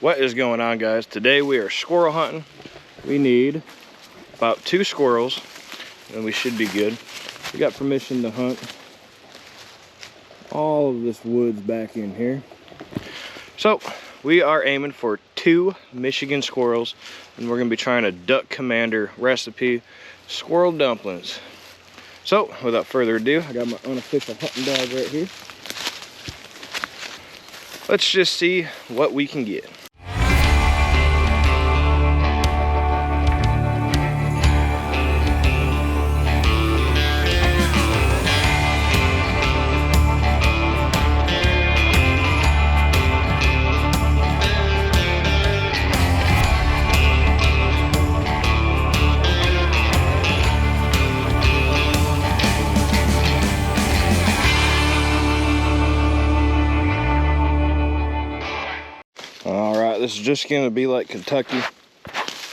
What is going on, guys? Today we are squirrel hunting. We need about 2 squirrels and we should be good. We got permission to hunt all of this woods back in here. So we are aiming for 2 Michigan squirrels, and we're gonna be trying a duck commander recipe, squirrel dumplings. So without further ado, I got my unofficial hunting dog right here. Let's just see what we can get. This is just gonna be like Kentucky.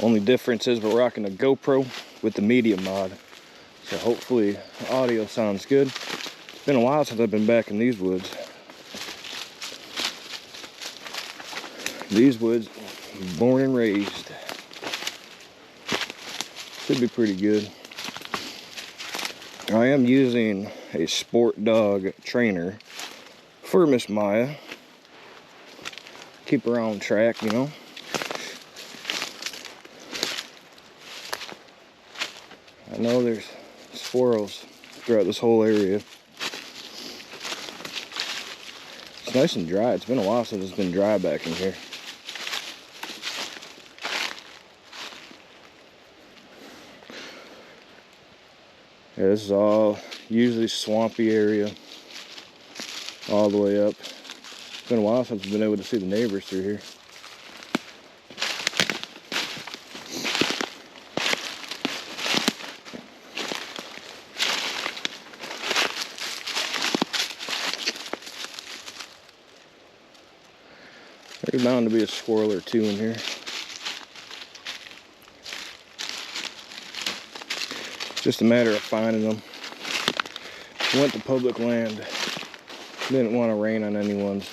Only difference is we're rocking a GoPro with the media mod. So hopefully the audio sounds good. It's been a while since I've been back in these woods. These woods, born and raised. Should be pretty good. I am using a sport dog trainer for Miss Mya. Keep her on track, you know. I know there's squirrels throughout this whole area. It's nice and dry. It's been a while since it's been dry back in here. Yeah, this is all usually swampy area all the way up. It's been a while since I've been able to see the neighbors through here. There's bound to be a squirrel or 2 in here. It's just a matter of finding them. Went to public land. Didn't want to rain on anyone's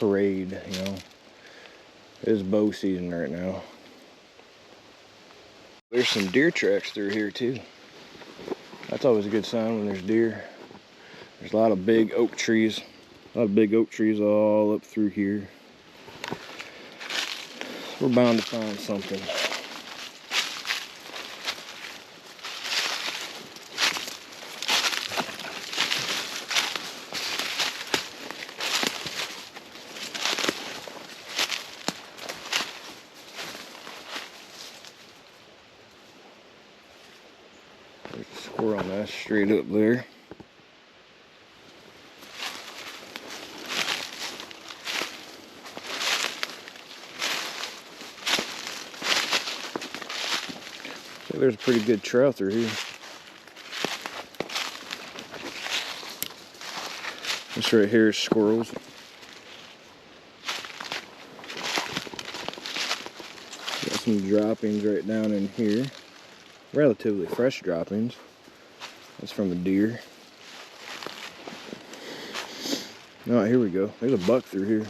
parade, you know. It is bow season right now. There's some deer tracks through here too. That's always a good sign when there's deer. There's a lot of big oak trees. A lot of big oak trees all up through here. We're bound to find something. There's a squirrel nest straight up there. So there's a pretty good trail through here. This right here is squirrels. Got some droppings right down in here. Relatively fresh droppings. That's from a deer. Oh, here we go. There's a buck through here.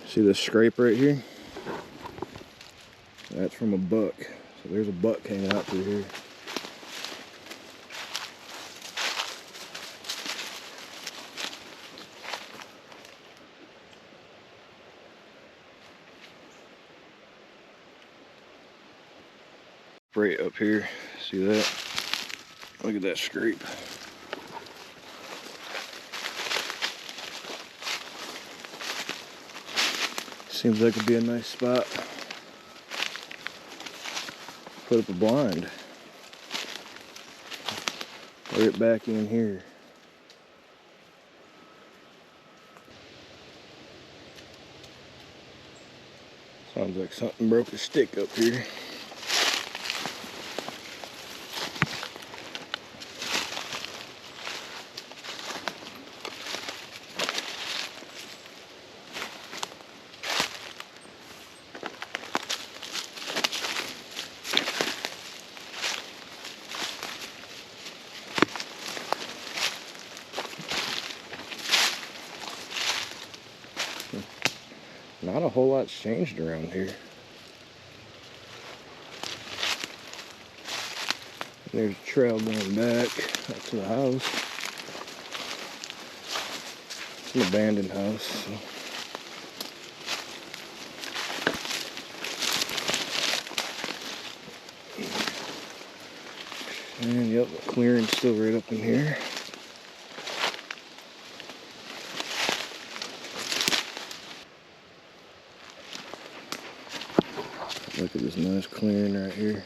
See this scrape right here? That's from a buck. So there's a buck hanging out through here. Right up here, see that? Look at that scrape. Seems like it'd be a nice spot. Put up a blind. Right back in here. Sounds like something broke a stick up here. Not a whole lot's changed around here. There's a trail going back up to the house. It's an abandoned house. So. And yep, the clearing's still right up in here. Look at this nice clearing right here.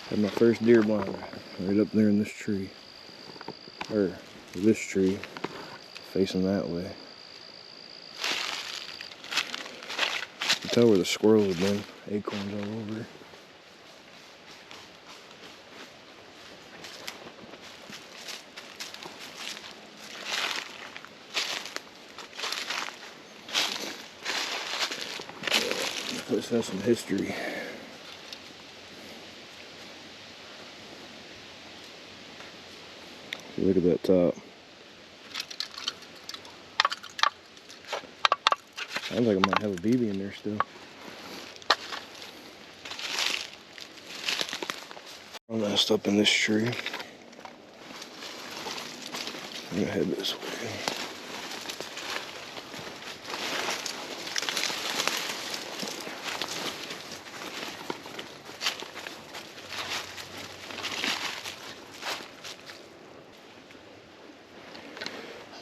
Had my first deer blind right up there in this tree. Or this tree, facing that way. You can tell where the squirrels have been. Acorns all over. This has some history. Look at that top. Sounds like I might have a BB in there still. I'm messed up in this tree. I'm gonna head this way.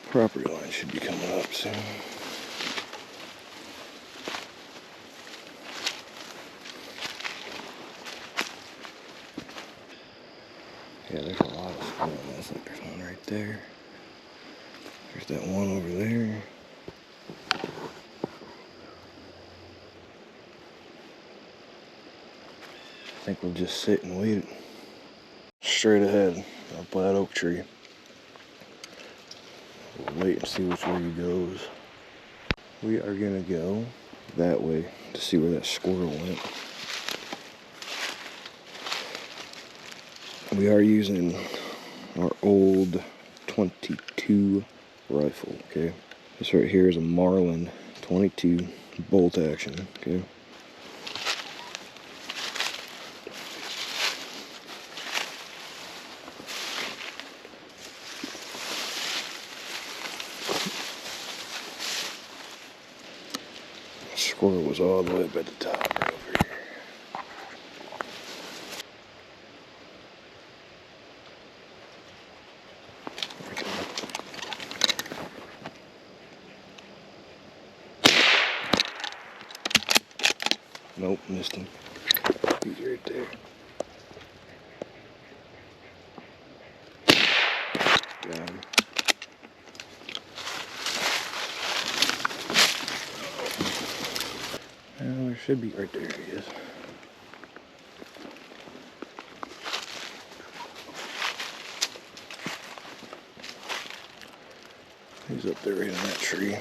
Property line should be coming up soon. Yeah, there's a lot of squirrels. There's one right there. There's that one over there. I think we'll just sit and wait. Straight ahead, up by that oak tree. We'll wait and see which way he goes. We are gonna go that way to see where that squirrel went. We are using our old 22 rifle, okay? This right here is a Marlin 22 bolt action, okay? Squirrel was all the way up at the top right over here. Nope, missed him. He's right there. Got him. Well, there should be right there. He is. He's up there right in that tree.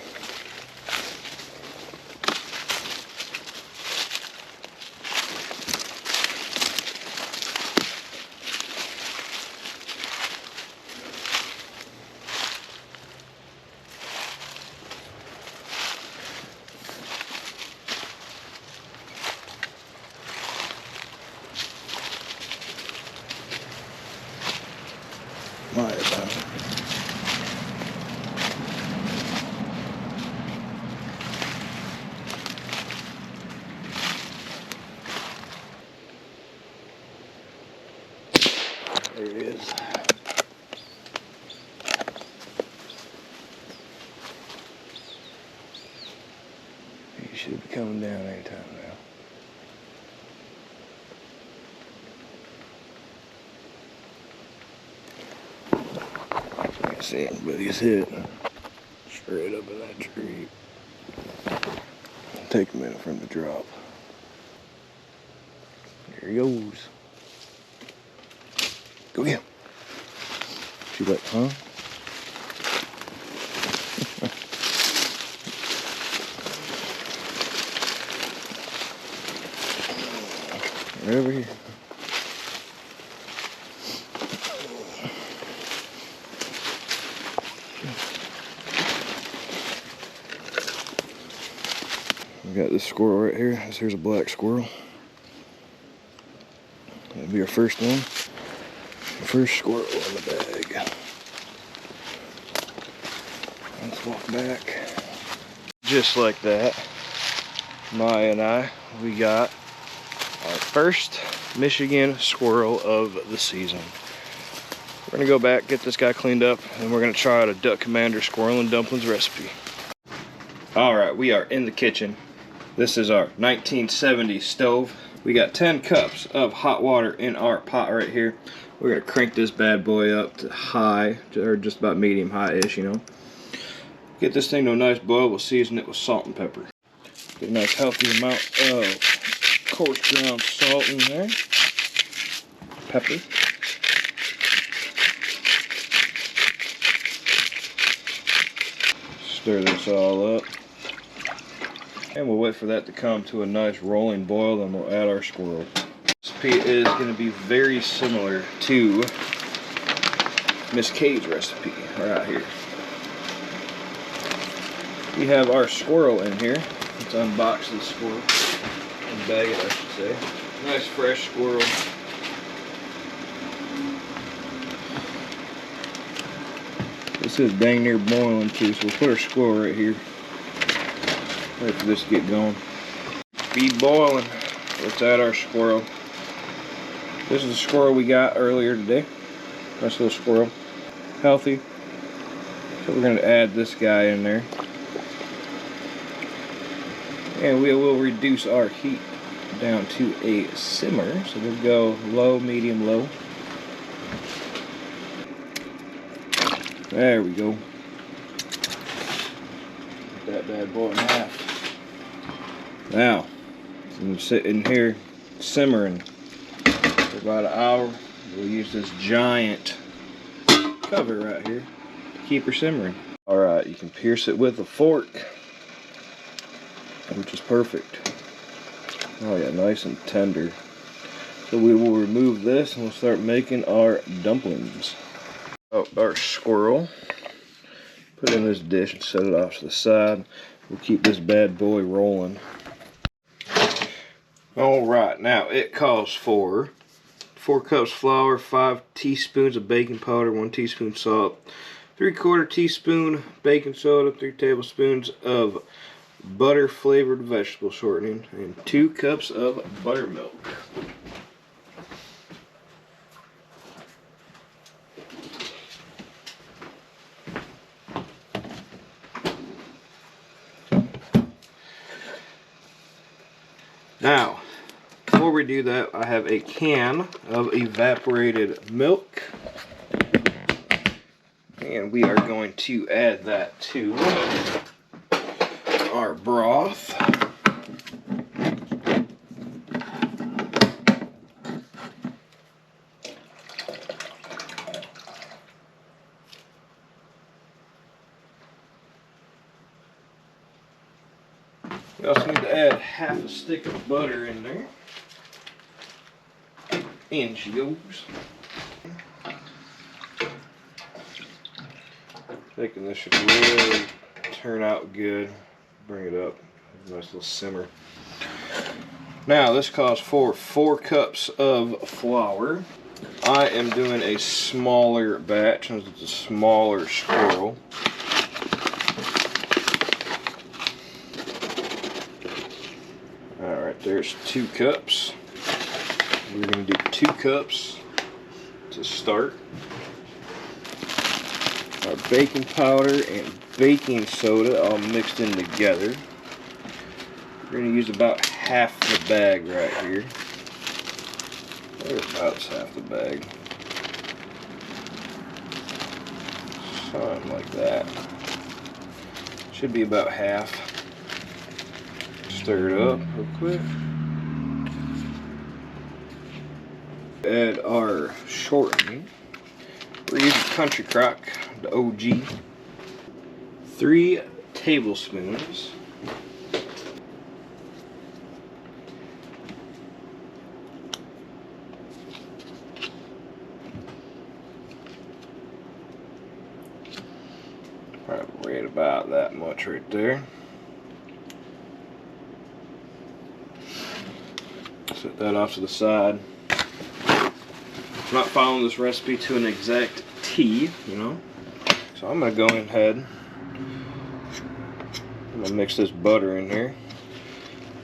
My bad. There it is. He should be coming down anytime now. Can't see him, but he's hit straight up in that tree. It'll take a minute for him to drop. There he goes. Go get him. She like, huh? Right over here. We got this squirrel right here. Here's a black squirrel. That'll be our first one. First squirrel in the bag. Let's walk back. Just like that, Mya and I, we got our first Michigan squirrel of the season. We're gonna go back, get this guy cleaned up, and we're gonna try out a Duck Commander Squirrel and Dumplings recipe. Alright, we are in the kitchen. This is our 1970 stove. We got 10 cups of hot water in our pot right here. We're gonna crank this bad boy up to high, or just about medium high-ish, you know. Get this thing to a nice boil. We'll season it with salt and pepper. Get a nice healthy amount of coarse ground salt in there. Pepper. Stir this all up. And we'll wait for that to come to a nice rolling boil, then we'll add our squirrel. This recipe is going to be very similar to Miss K's recipe right here. We have our squirrel in here. Let's unbox this squirrel. And bag it, I should say. Nice fresh squirrel. This is dang near boiling too, so we'll put our squirrel right here. Wait for this to get going. Be boiling. Let's add our squirrel. This is the squirrel we got earlier today. Nice little squirrel. Healthy. So we're going to add this guy in there. And we will reduce our heat down to a simmer. So we'll go low, medium, low. There we go. Put that bad boy in half. Now, it's going to sit in here simmering for about an hour. We'll use this giant cover right here to keep her simmering. Alright, you can pierce it with a fork, which is perfect. Oh yeah, nice and tender. So we will remove this and we'll start making our dumplings. Oh, our squirrel. Put it in this dish and set it off to the side. We'll keep this bad boy rolling. Alright, now it calls for 4 cups flour, 5 teaspoons of baking powder, 1 teaspoon salt, 3/4 teaspoon baking soda, 3 tablespoons of butter flavored vegetable shortening, and 2 cups of buttermilk. Now, before we do that, I have a can of evaporated milk. And we are going to add that to our broth. We also need to add half a stick of butter in there. In she goes. Thinking this should really turn out good. Bring it up. Nice little simmer. Now this calls for 4 cups of flour. I am doing a smaller batch since it's a smaller squirrel. Alright, there's 2 cups. We're going to do 2 cups to start. Our baking powder and baking soda all mixed in together. We're going to use about half the bag right here. About half the bag. Something like that. Should be about half. Stir it up real quick. Add our shortening. We're using Country Crock, the OG. 3 tablespoons. Probably right about that much right there. Set that off to the side. I'm not following this recipe to an exact T, you know. So I'm gonna go ahead. I'm gonna mix this butter in here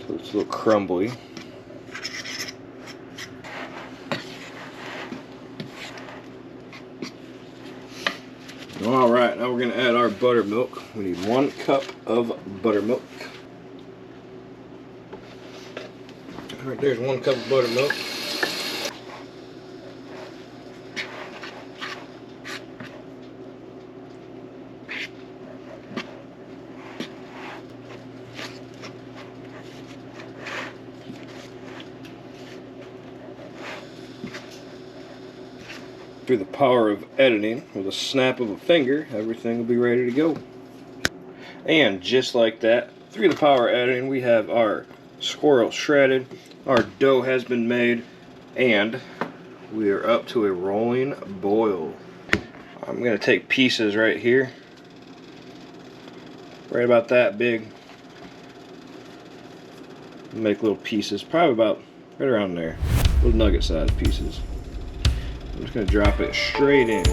until it's a little crumbly. Alright, now we're going to add our buttermilk. We need 1 cup of buttermilk. Alright, there's 1 cup of buttermilk. Through the power of editing, with a snap of a finger, everything will be ready to go. And just like that, through the power of editing, we have our squirrel shredded, our dough has been made, and we are up to a rolling boil. I'm going to take pieces right here, right about that big, make little pieces, probably about right around there, little nugget sized pieces. I'm just going to drop it straight in.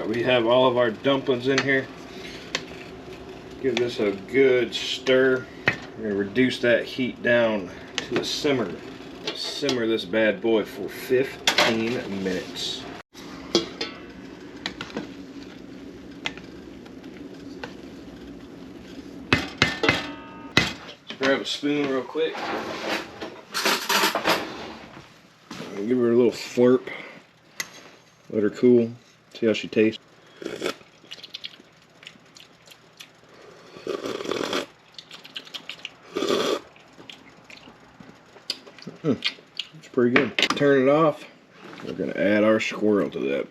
We have all of our dumplings in here. Give this a good stir. We're going to reduce that heat down to a simmer. Simmer this bad boy for 15 minutes. Let's grab a spoon real quick. Give her a little slurp. Let her cool. See how she tastes. It's pretty good. Turn it off. We're going to add our squirrel to that.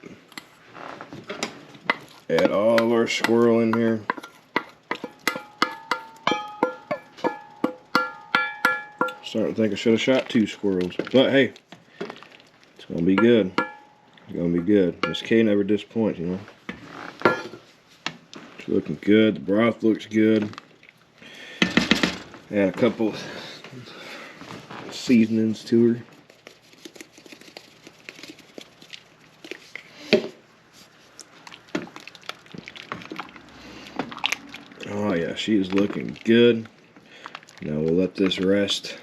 Add all of our squirrel in here. Starting to think I should have shot 2 squirrels. But hey, it's going to be good. It's going to be good. Miss K never disappoints, you know. It's looking good. The broth looks good. Add a couple seasonings to her. Oh yeah, she is looking good. Now we'll let this rest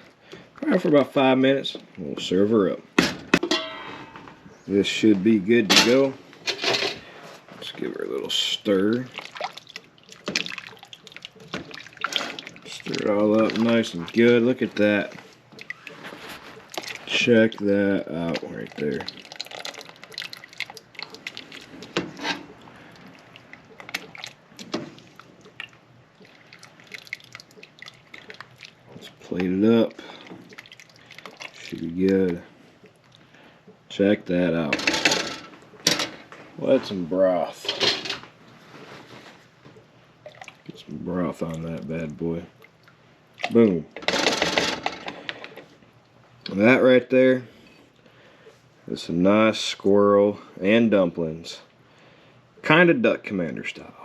probably for about 5 minutes. We'll serve her up. This should be good to go. Let's give her a little stir. Stir it all up nice and good. Look at that. Check that out right there. Let's plate it up. Should be good. Check that out. Let some broth. Get some broth on that bad boy. Boom. And that right there is some nice squirrel and dumplings. Kind of duck commander style.